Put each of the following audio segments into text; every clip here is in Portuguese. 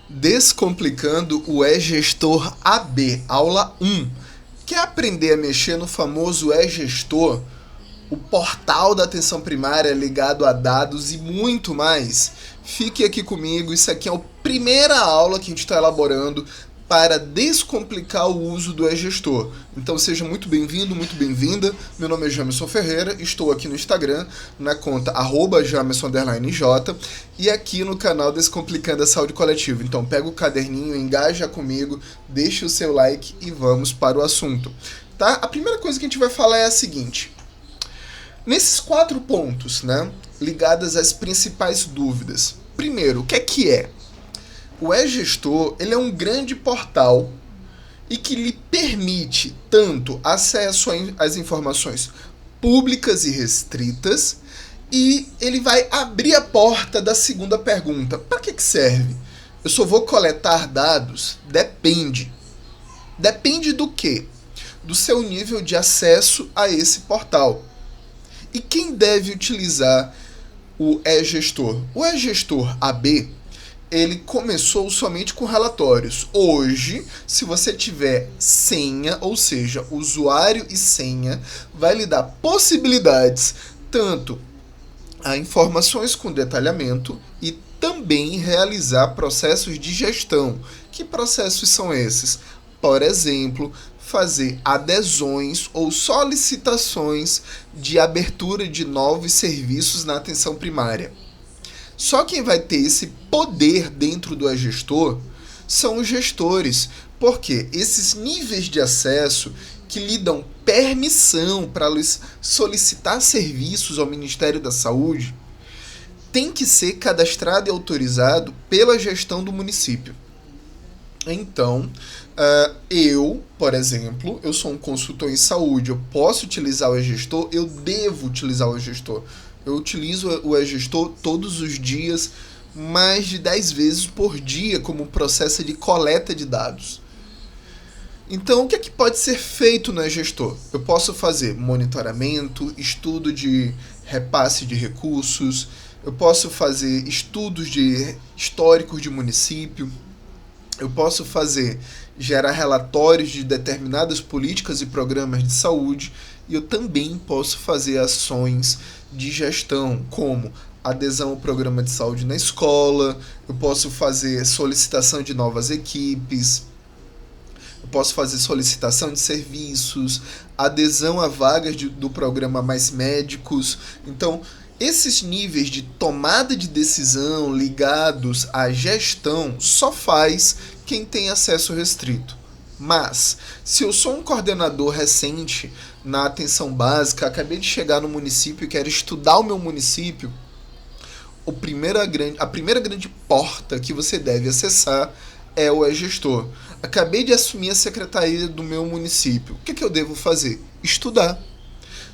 Descomplicando o e-gestor AB, aula 1. Quer aprender a mexer no famoso e-gestor, o portal da atenção primária ligado a dados e muito mais? Fique aqui comigo, isso aqui é a primeira aula que a gente está elaborando para descomplicar o uso do e-gestor. Então seja muito bem-vindo, muito bem-vinda. Meu nome é Jamerson Ferreira, estou aqui no Instagram, na conta @jamerson_j e aqui no canal Descomplicando a Saúde Coletiva. Então pega o caderninho, engaja comigo, deixa o seu like e vamos para o assunto. Tá? A primeira coisa que a gente vai falar é a seguinte. Nesses 4 pontos, né, ligadas às principais dúvidas. Primeiro, o que é? O e-gestor, ele é um grande portal e que lhe permite tanto acesso às informações públicas e restritas, e ele vai abrir a porta da segunda pergunta. Para que serve? Eu só vou coletar dados? Depende. Depende do quê? Do seu nível de acesso a esse portal. E quem deve utilizar o e-gestor? O e-gestor AB, ele começou somente com relatórios. Hoje, se você tiver senha, ou seja, usuário e senha, vai lhe dar possibilidades tanto a informações com detalhamento e também realizar processos de gestão. Que processos são esses? Por exemplo, fazer adesões ou solicitações de abertura de novos serviços na atenção primária. Só quem vai ter esse poder dentro do e-gestor são os gestores, porque esses níveis de acesso que lhe dão permissão para solicitar serviços ao Ministério da Saúde tem que ser cadastrado e autorizado pela gestão do município. Então, eu, por exemplo, eu sou um consultor em saúde, eu posso utilizar o e-gestor, eu devo utilizar o e-gestor. Eu utilizo o e-gestor todos os dias, mais de 10 vezes por dia, como processo de coleta de dados. Então, o que é que pode ser feito no e-gestor? Eu posso fazer monitoramento, estudo de repasse de recursos, eu posso fazer estudos de históricos de município, eu posso gerar relatórios de determinadas políticas e programas de saúde, e eu também posso fazer ações de gestão, como adesão ao programa de saúde na escola, eu posso fazer solicitação de novas equipes, eu posso fazer solicitação de serviços, adesão a vagas do programa Mais Médicos. Então, esses níveis de tomada de decisão ligados à gestão só faz quem tem acesso restrito. Mas, se eu sou um coordenador recente na atenção básica, acabei de chegar no município e quero estudar o meu município, a primeira grande porta que você deve acessar é o e-gestor. Acabei de assumir a secretaria do meu município. O que eu devo fazer? Estudar.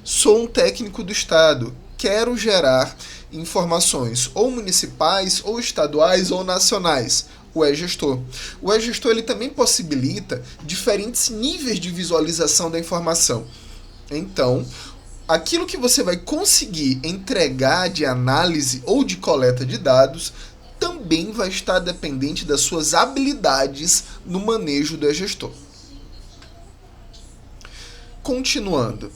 Sou um técnico do Estado. Quero gerar informações ou municipais, ou estaduais, ou nacionais. O e-gestor. O e-gestor ele também possibilita diferentes níveis de visualização da informação. Então, aquilo que você vai conseguir entregar de análise ou de coleta de dados também vai estar dependente das suas habilidades no manejo do e-gestor. Continuando.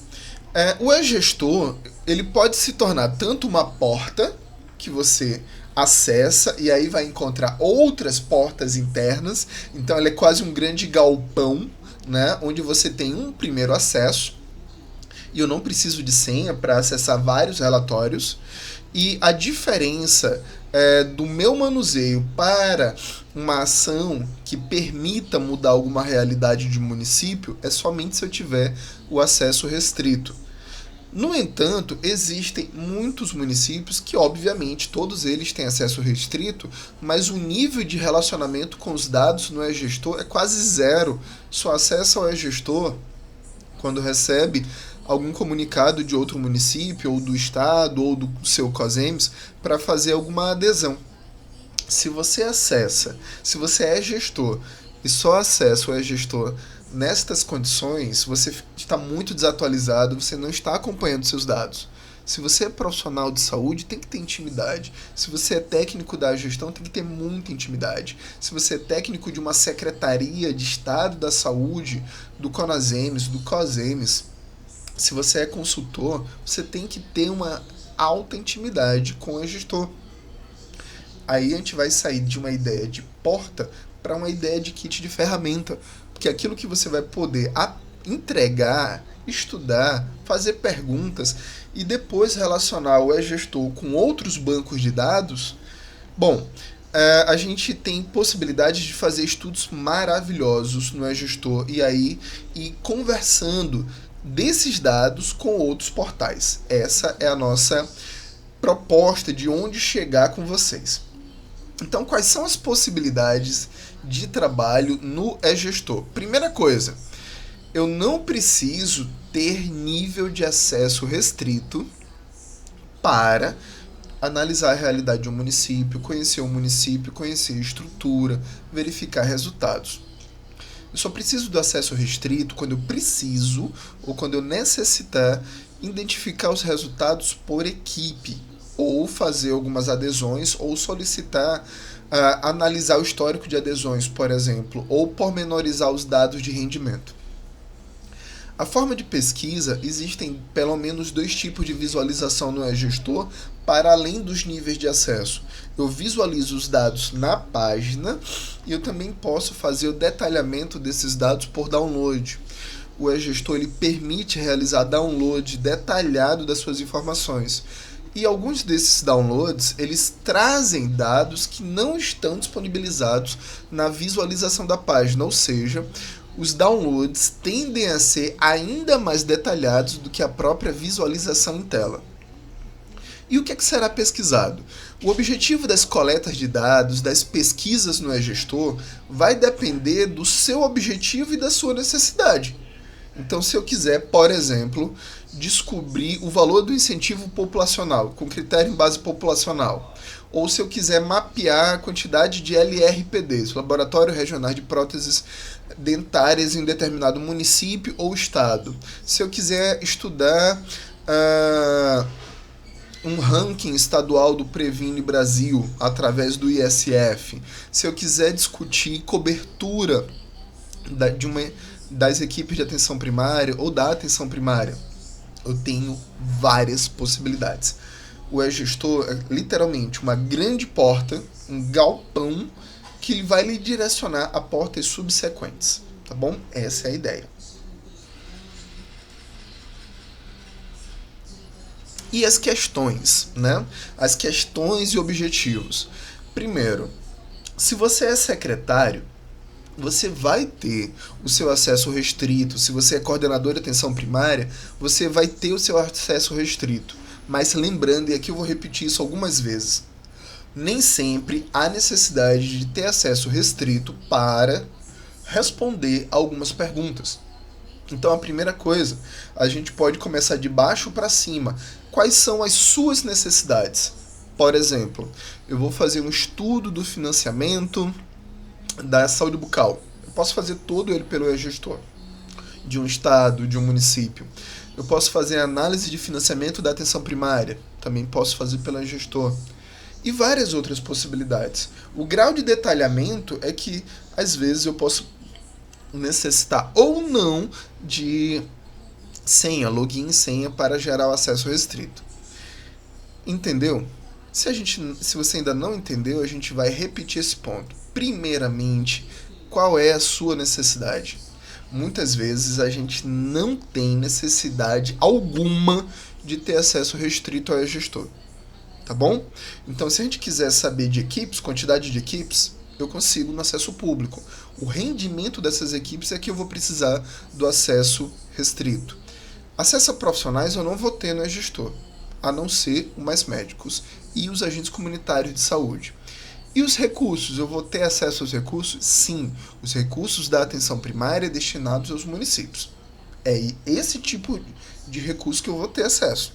O e-gestor ele pode se tornar tanto uma porta que você acessa e aí vai encontrar outras portas internas. Então ele é quase um grande galpão, né, onde você tem um primeiro acesso e eu não preciso de senha para acessar vários relatórios. E a diferença do meu manuseio para uma ação que permita mudar alguma realidade de município é somente se eu tiver o acesso restrito. No entanto, existem muitos municípios que, obviamente, todos eles têm acesso restrito, mas o nível de relacionamento com os dados no e-gestor é quase zero. Só acessa ao e-gestor quando recebe algum comunicado de outro município, ou do estado, ou do seu COSEMS, para fazer alguma adesão. Se você é gestor e só acessa o e-gestor nestas condições, você está muito desatualizado, você não está acompanhando seus dados. Se você é profissional de saúde, tem que ter intimidade. Se você é técnico da gestão, tem que ter muita intimidade. Se você é técnico de uma secretaria de Estado da Saúde, do CONASEMES, do COSEMES, se você é consultor, você tem que ter uma alta intimidade com o gestor. Aí a gente vai sair de uma ideia de porta para uma ideia de kit de ferramenta. Porque aquilo que você vai poder entregar, estudar, fazer perguntas e depois relacionar o e-gestor com outros bancos de dados, bom, a gente tem possibilidade de fazer estudos maravilhosos no e-gestor e aí ir conversando desses dados com outros portais. Essa é a nossa proposta de onde chegar com vocês. Então, quais são as possibilidades de trabalho no e-gestor? Primeira coisa, eu não preciso ter nível de acesso restrito para analisar a realidade de um município, conhecer o município, conhecer a estrutura, verificar resultados. Eu só preciso do acesso restrito quando eu preciso ou quando eu necessitar identificar os resultados por equipe, ou fazer algumas adesões, ou solicitar analisar o histórico de adesões, por exemplo, ou pormenorizar os dados de rendimento. A forma de pesquisa, existem pelo menos 2 tipos de visualização no e-gestor, para além dos níveis de acesso. Eu visualizo os dados na página e eu também posso fazer o detalhamento desses dados por download. O e-gestor ele permite realizar download detalhado das suas informações. E alguns desses downloads, eles trazem dados que não estão disponibilizados na visualização da página, ou seja, os downloads tendem a ser ainda mais detalhados do que a própria visualização em tela. E o que será pesquisado? O objetivo das coletas de dados, das pesquisas no e-gestor, vai depender do seu objetivo e da sua necessidade. Então, se eu quiser, por exemplo, descobrir o valor do incentivo populacional, com critério em base populacional, ou se eu quiser mapear a quantidade de LRPDs, Laboratório Regional de Próteses Dentárias, em um determinado município ou estado, se eu quiser estudar um ranking estadual do Previne Brasil através do ISF, se eu quiser discutir cobertura das equipes de atenção primária ou da atenção primária, eu tenho várias possibilidades. O e-gestor é literalmente uma grande porta, um galpão, que vai lhe direcionar a portas subsequentes, tá bom? Essa é a ideia. E as questões, né? As questões e objetivos. Primeiro, se você é secretário, você vai ter o seu acesso restrito. Se você é coordenador de atenção primária, você vai ter o seu acesso restrito. Mas lembrando, e aqui eu vou repetir isso algumas vezes, nem sempre há necessidade de ter acesso restrito para responder algumas perguntas. Então, a primeira coisa, a gente pode começar de baixo para cima. Quais são as suas necessidades? Por exemplo, eu vou fazer um estudo do financiamento da saúde bucal. Eu posso fazer todo ele pelo e-gestor, de um estado, de um município. Eu posso fazer análise de financiamento da atenção primária, também posso fazer pelo e-gestor. E várias outras possibilidades. O grau de detalhamento é que, às vezes, eu posso necessitar ou não de senha, login e senha para gerar o acesso restrito. Entendeu? Se você ainda não entendeu, a gente vai repetir esse ponto. Primeiramente, qual é a sua necessidade? Muitas vezes a gente não tem necessidade alguma de ter acesso restrito ao e-gestor. Tá bom? Então, se a gente quiser saber de equipes, quantidade de equipes, eu consigo no acesso público. O rendimento dessas equipes é que eu vou precisar do acesso restrito. Acesso a profissionais eu não vou ter no e-gestor, a não ser os mais médicos e os agentes comunitários de saúde. E os recursos? Eu vou ter acesso aos recursos? Sim, os recursos da atenção primária destinados aos municípios. É esse tipo de recurso que eu vou ter acesso.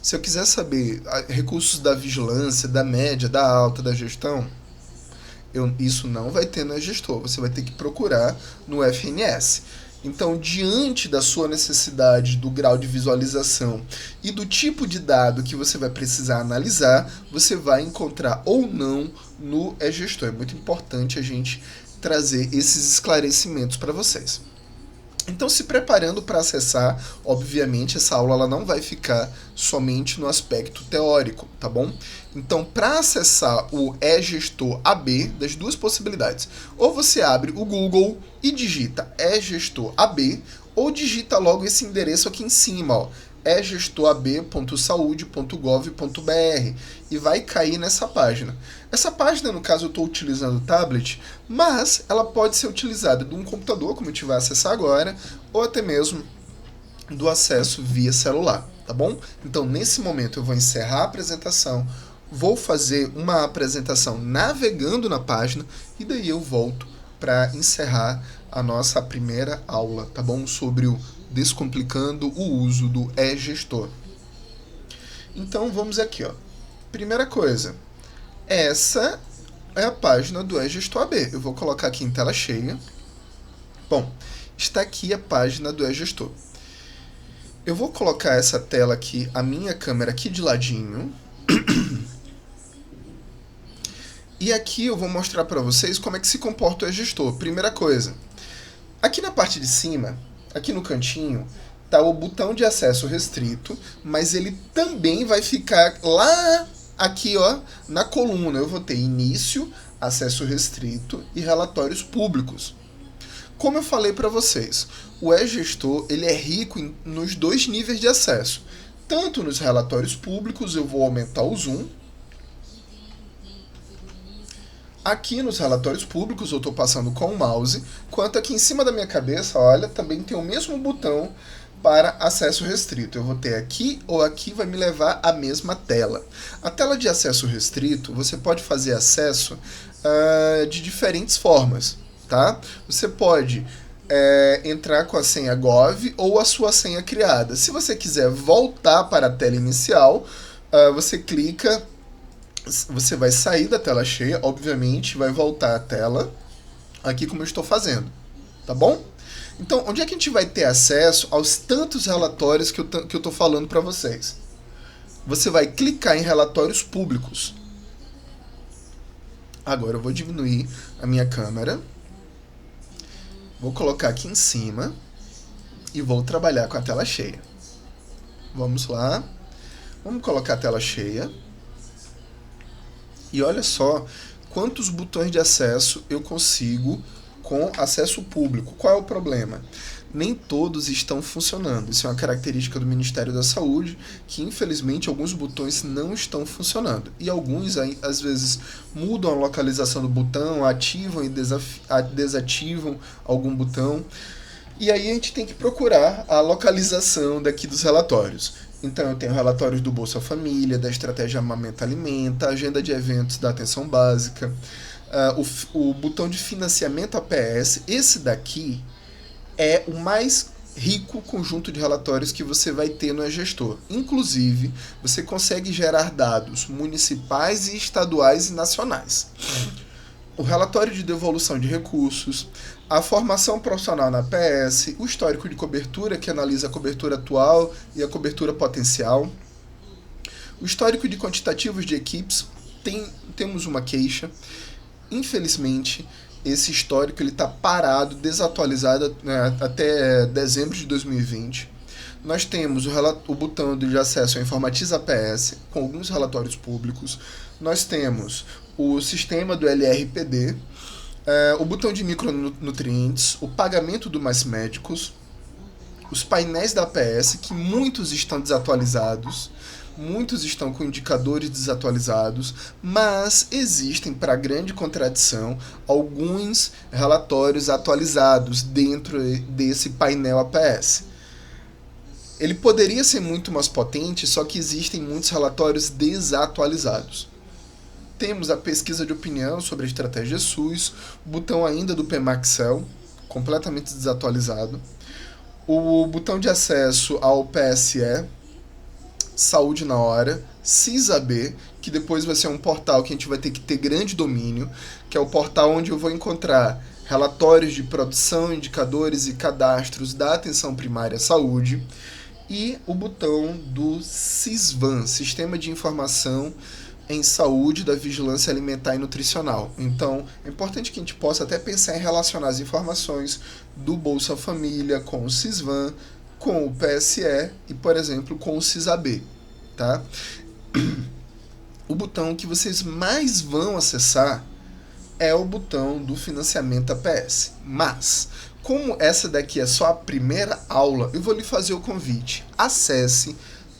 Se eu quiser saber recursos da vigilância, da média, da alta, da gestão, isso não vai ter no e-gestor. Você vai ter que procurar no FNS. Então, diante da sua necessidade, do grau de visualização e do tipo de dado que você vai precisar analisar, você vai encontrar ou não no eGestor. É muito importante a gente trazer esses esclarecimentos para vocês. Então, se preparando para acessar, obviamente essa aula ela não vai ficar somente no aspecto teórico, tá bom? Então, para acessar o eGestor AB, das duas possibilidades, ou você abre o Google e digita eGestor AB, ou digita logo esse endereço aqui em cima, ó, egestorab.saude.gov.br, e vai cair nessa página. Essa página, no caso, eu estou utilizando o tablet, mas ela pode ser utilizada de um computador, como a gente vai acessar agora, ou até mesmo do acesso via celular, tá bom? Então, nesse momento, eu vou encerrar a apresentação, vou fazer uma apresentação navegando na página, e daí eu volto para encerrar a nossa primeira aula, tá bom? Sobre o Descomplicando o uso do eGestor. Então vamos aqui, ó. Primeira coisa, essa é a página do eGestor AB. Eu vou colocar aqui em tela cheia. Bom, está aqui a página do eGestor. Eu vou colocar essa tela aqui, a minha câmera aqui de ladinho. E aqui eu vou mostrar para vocês como é que se comporta o eGestor. Primeira coisa, aqui na parte de cima, aqui no cantinho, tá o botão de acesso restrito, mas ele também vai ficar lá, aqui ó, na coluna. Eu vou ter início, acesso restrito e relatórios públicos. Como eu falei para vocês, o eGestor ele é rico nos dois níveis de acesso. Tanto nos relatórios públicos, eu vou aumentar o zoom. Aqui nos relatórios públicos eu estou passando com o mouse, quanto aqui em cima da minha cabeça, olha, também tem o mesmo botão para acesso restrito. Eu vou ter aqui ou aqui, vai me levar à mesma tela. A tela de acesso restrito, você pode fazer acesso de diferentes formas, tá? Você pode entrar com a senha Gov ou a sua senha criada. Se você quiser voltar para a tela inicial, você clica. Você vai sair da tela cheia, obviamente, vai voltar à tela, aqui como eu estou fazendo, tá bom? Então, onde é que a gente vai ter acesso aos tantos relatórios que eu estou falando para vocês? Você vai clicar em relatórios públicos. Agora eu vou diminuir a minha câmera, vou colocar aqui em cima e vou trabalhar com a tela cheia. Vamos lá, vamos colocar a tela cheia. E olha só quantos botões de acesso eu consigo com acesso público. Qual é o problema? Nem todos estão funcionando. Isso é uma característica do Ministério da Saúde, que infelizmente alguns botões não estão funcionando. E alguns, às vezes, mudam a localização do botão, ativam e desativam algum botão. E aí a gente tem que procurar a localização daqui dos relatórios. Então eu tenho relatórios do Bolsa Família, da Estratégia Amamenta Alimenta, agenda de eventos da Atenção Básica, o botão de financiamento APS. Esse daqui é o mais rico conjunto de relatórios que você vai ter no eGestor. Inclusive, você consegue gerar dados municipais e estaduais e nacionais. O relatório de devolução de recursos, a formação profissional na APS, o histórico de cobertura, que analisa a cobertura atual e a cobertura potencial, o histórico de quantitativos de equipes. Temos uma queixa. Infelizmente, esse histórico está parado, desatualizado, né, até dezembro de 2020. Nós temos o botão de acesso ao Informatiza APS, com alguns relatórios públicos. Nós temos o sistema do LRPD, o botão de micronutrientes, o pagamento do Mais Médicos, os painéis da APS, que muitos estão desatualizados, muitos estão com indicadores desatualizados, mas existem, para grande contradição, alguns relatórios atualizados dentro desse painel APS. Ele poderia ser muito mais potente, só que existem muitos relatórios desatualizados. Temos a pesquisa de opinião sobre a estratégia SUS, o botão ainda do PEMAXEL, completamente desatualizado, o botão de acesso ao PSE, Saúde na Hora, CISAB, que depois vai ser um portal que a gente vai ter que ter grande domínio, que é o portal onde eu vou encontrar relatórios de produção, indicadores e cadastros da atenção primária à saúde, e o botão do SISVAN, Sistema de Informação em Saúde da Vigilância Alimentar e Nutricional. Então, é importante que a gente possa até pensar em relacionar as informações do Bolsa Família com o SISVAN, com o PSE e, por exemplo, com o SISAB, tá? O botão que vocês mais vão acessar é o botão do financiamento APS. Mas, como essa daqui é só a primeira aula, eu vou lhe fazer o convite. Acesse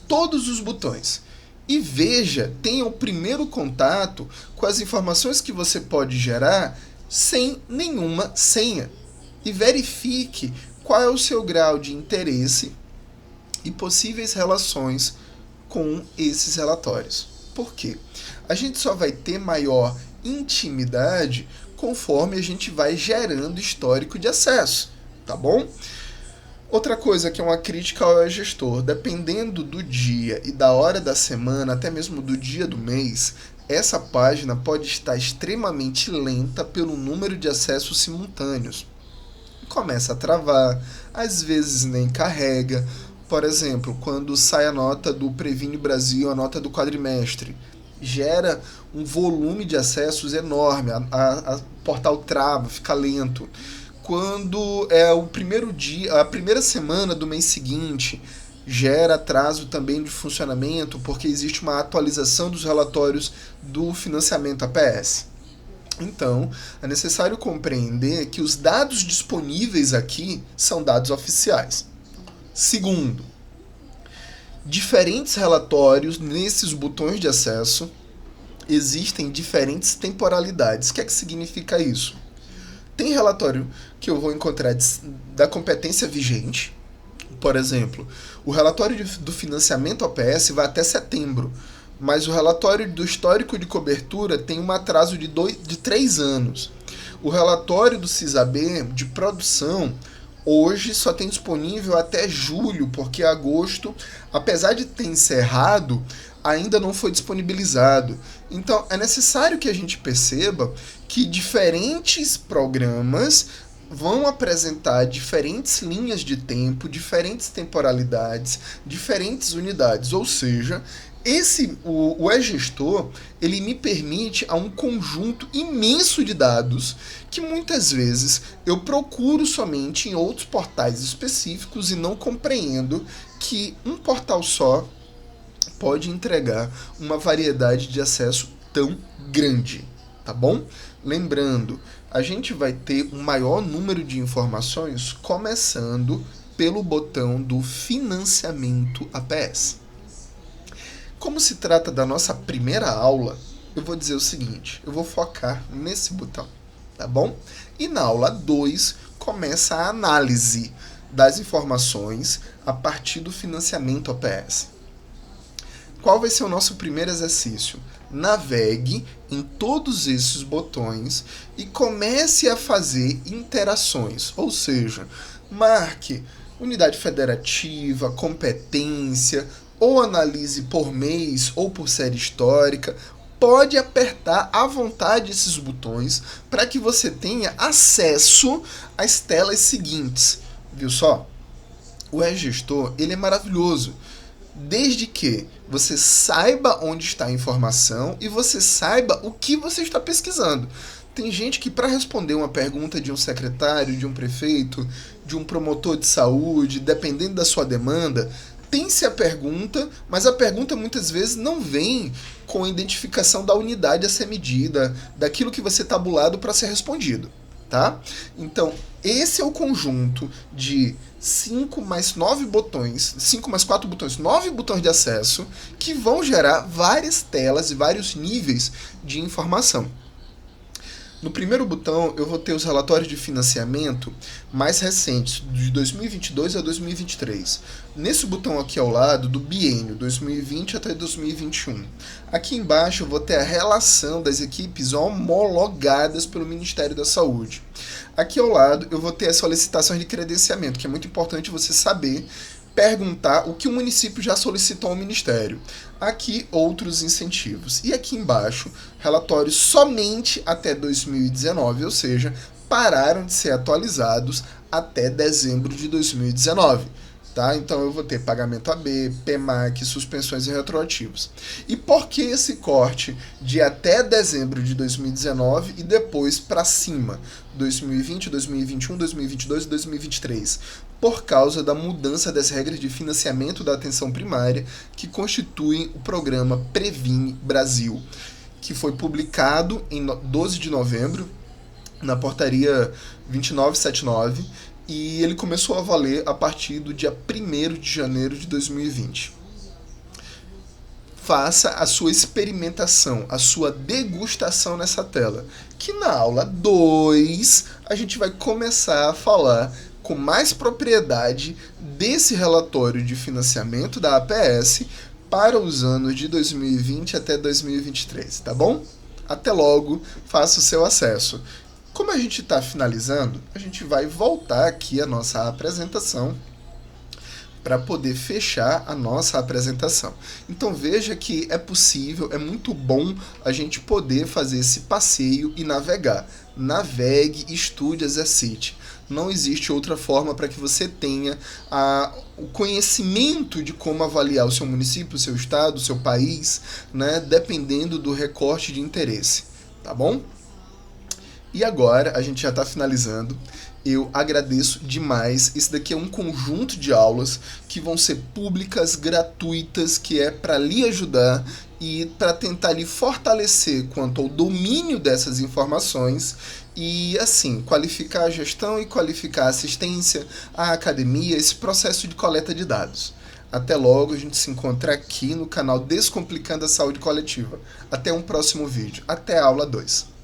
todos os botões e veja, tenha o primeiro contato com as informações que você pode gerar sem nenhuma senha. E verifique qual é o seu grau de interesse e possíveis relações com esses relatórios. Por quê? A gente só vai ter maior intimidade conforme a gente vai gerando histórico de acesso, tá bom? Outra coisa que é uma crítica ao gestor, dependendo do dia e da hora da semana, até mesmo do dia do mês, essa página pode estar extremamente lenta pelo número de acessos simultâneos. Começa a travar, às vezes nem carrega. Por exemplo, quando sai a nota do Previne Brasil, a nota do quadrimestre, gera um volume de acessos enorme, a portal trava, fica lento. Quando é o primeiro dia, a primeira semana do mês seguinte, gera atraso também de funcionamento, porque existe uma atualização dos relatórios do financiamento APS. Então, é necessário compreender que os dados disponíveis aqui são dados oficiais. Segundo, diferentes relatórios nesses botões de acesso existem diferentes temporalidades. O que é que significa isso? Tem relatório que eu vou encontrar da competência vigente. Por exemplo, o relatório do financiamento APS vai até setembro, mas o relatório do histórico de cobertura tem um atraso de 3 anos. O relatório do SISAB de produção hoje só tem disponível até julho, porque agosto, apesar de ter encerrado, ainda não foi disponibilizado. Então, é necessário que a gente perceba que diferentes programas vão apresentar diferentes linhas de tempo, diferentes temporalidades, diferentes unidades. Ou seja, o e-gestor, ele me permite a um conjunto imenso de dados que muitas vezes eu procuro somente em outros portais específicos e não compreendo que um portal só pode entregar uma variedade de acesso tão grande, tá bom? Lembrando, a gente vai ter um maior número de informações começando pelo botão do financiamento APS. Como se trata da nossa primeira aula, eu vou dizer o seguinte, eu vou focar nesse botão, tá bom? E na aula 2 começa a análise das informações a partir do financiamento APS. Qual vai ser o nosso primeiro exercício? Navegue em todos esses botões e comece a fazer interações, ou seja, marque unidade federativa, competência, ou analise por mês ou por série histórica. Pode apertar à vontade esses botões para que você tenha acesso às telas seguintes. Viu só? O e-gestor, ele é maravilhoso, desde que você saiba onde está a informação e você saiba o que você está pesquisando. Tem gente que, para responder uma pergunta de um secretário, de um prefeito, de um promotor de saúde, dependendo da sua demanda, tem-se a pergunta, mas a pergunta muitas vezes não vem com a identificação da unidade a ser medida, daquilo que vai ser tabulado para ser respondido, tá? Então, esse é o conjunto de 5 mais 9 botões, 5 mais 4 botões, 9 botões de acesso, que vão gerar várias telas e vários níveis de informação. No primeiro botão, eu vou ter os relatórios de financiamento mais recentes, de 2022 a 2023. Nesse botão aqui ao lado, do biênio 2020 até 2021. Aqui embaixo, eu vou ter a relação das equipes homologadas pelo Ministério da Saúde. Aqui ao lado, eu vou ter as solicitações de credenciamento, que é muito importante você saber perguntar o que o município já solicitou ao Ministério. Aqui, outros incentivos. E aqui embaixo, relatórios somente até 2019, ou seja, pararam de ser atualizados até dezembro de 2019. Tá? Então eu vou ter pagamento AB, PMAC, suspensões e retroativos. E por que esse corte de até dezembro de 2019 e depois para cima? 2020, 2021, 2022 e 2023. Por causa da mudança das regras de financiamento da atenção primária que constituem o programa Previne Brasil, que foi publicado em 12 de novembro na portaria 2979, e ele começou a valer a partir do dia 1º de janeiro de 2020. Faça a sua experimentação, a sua degustação nessa tela, que na aula 2 a gente vai começar a falar com mais propriedade desse relatório de financiamento da APS para os anos de 2020 até 2023, tá bom? Até logo, faça o seu acesso. Como a gente está finalizando, a gente vai voltar aqui a nossa apresentação para poder fechar a nossa apresentação. Então veja que é possível, é muito bom a gente poder fazer esse passeio e navegar. Navegue, estude, exercite. Não existe outra forma para que você tenha o conhecimento de como avaliar o seu município, o seu estado, o seu país, né, dependendo do recorte de interesse, tá bom? E agora, a gente já está finalizando, eu agradeço demais. Esse daqui é um conjunto de aulas que vão ser públicas, gratuitas, que é para lhe ajudar e para tentar lhe fortalecer quanto ao domínio dessas informações e, assim, qualificar a gestão e qualificar a assistência, a academia, esse processo de coleta de dados. Até logo, a gente se encontra aqui no canal Descomplicando a Saúde Coletiva. Até um próximo vídeo. Até a aula 2.